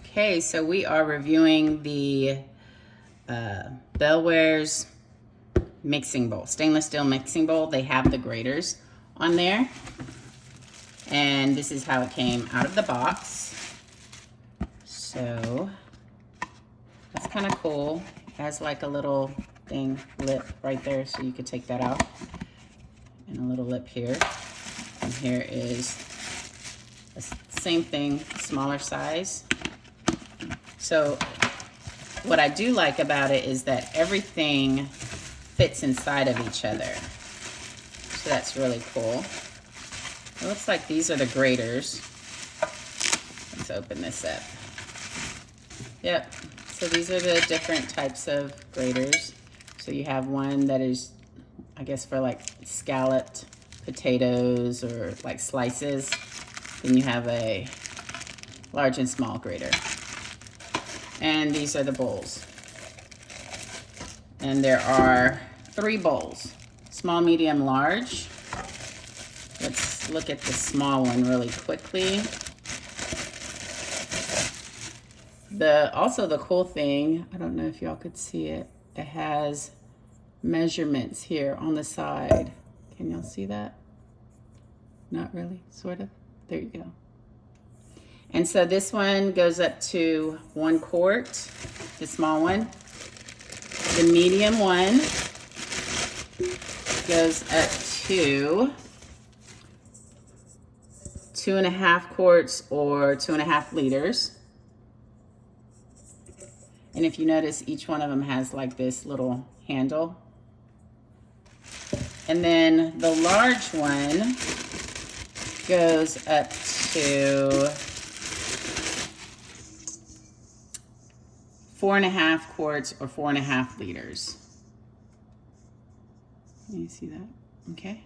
Okay, so we are reviewing the Belwares mixing bowl, stainless steel mixing bowl. They have the graters on there. And this is how it came out of the box. So that's kind of cool. It has like a little thing, lip right there, so you could take that out. And a little lip here. And here is the same thing, smaller size. So what I do like about it is that everything fits inside of each other. So that's really cool. It looks like these are the graters. Let's open this up. Yep, so these are the different types of graters. So you have one that is, I guess, for like scalloped potatoes or like slices. Then you have a large and small grater. And these are the bowls. And there are 3 bowls, small, medium, large. Let's look at the small one really quickly. Also the cool thing, I don't know if y'all could see it, it has measurements here on the side. Can y'all see that? Not really, sort of. There you go. And so this one goes up to 1 quart, the small one. The medium one goes up to 2.5 quarts or 2.5 liters. And if you notice, each one of them has like this little handle. And then the large one goes up to 4.5 quarts or 4.5 liters. Can you see that? Okay.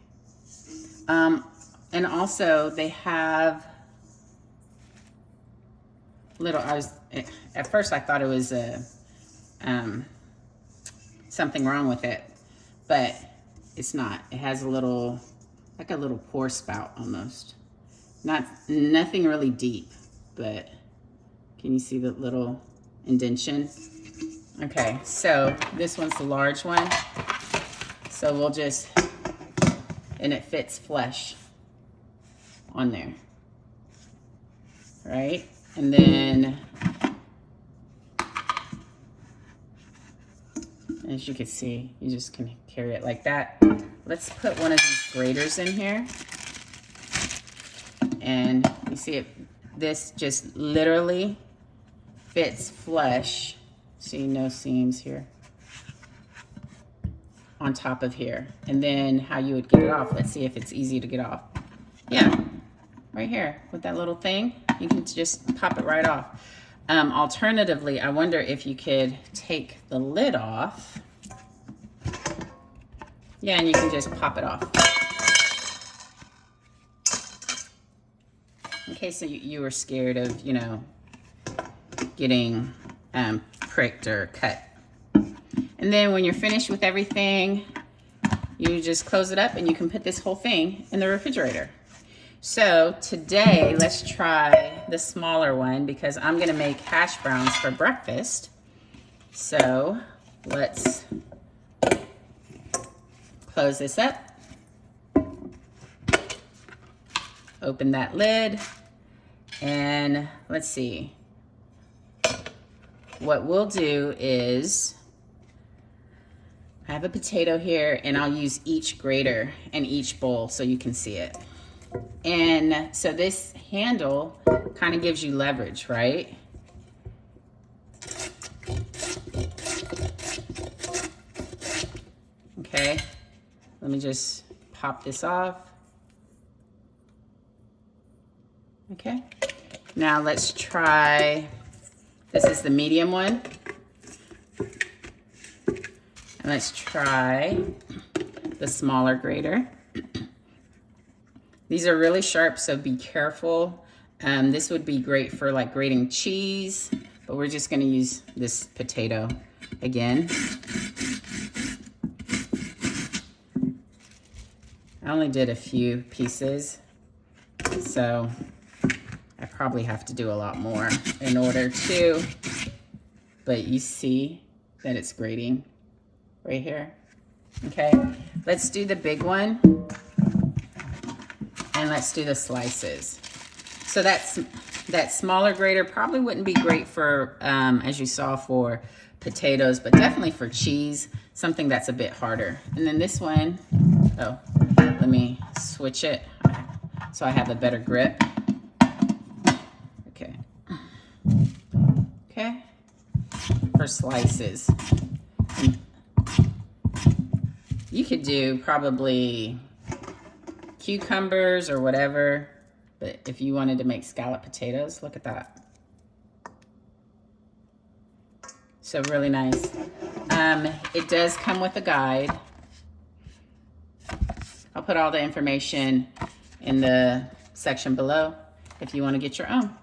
And also they have little, at first I thought it was something wrong with it, but it's not. It has a little, like a little pour spout almost. Nothing really deep, but can you see the little indentation? Okay, so this one's the large one. So we'll just, and it fits flush on there, right? And then, as you can see, you just can carry it like that. Let's put one of these graters in here. And you see it, this just literally fits flush. See, no seams here on top of here. And then how you would get it off. Let's see if it's easy to get off. Yeah, right here with that little thing, you can just pop it right off. Alternatively, I wonder if you could take the lid off. Yeah, and you can just pop it off. In case you were scared of, you know, getting pricked or cut. And then when you're finished with everything, you just close it up and you can put this whole thing in the refrigerator. So today, let's try the smaller one because I'm gonna make hash browns for breakfast. So let's close this up. Open that lid. And let's see. What we'll do is, I have a potato here and I'll use each grater in each bowl so you can see it. And so this handle kind of gives you leverage, right? Okay, let me just pop this off. Okay, now let's try, this is the medium one. And let's try the smaller grater. These are really sharp, so be careful. This would be great for like grating cheese, but we're just gonna use this potato again. I only did a few pieces, so I probably have to do a lot more in order to, but you see that it's grating right here. Okay, let's do the big one, and let's do the slices. So that smaller grater probably wouldn't be great for, as you saw, for potatoes, but definitely for cheese, something that's a bit harder. And then this one, oh, let me switch it so I have a better grip. Okay. Okay. For slices. You could do probably cucumbers or whatever, but if you wanted to make scalloped potatoes, look at that. So really nice. It does come with a guide. I'll put all the information in the section below if you want to get your own.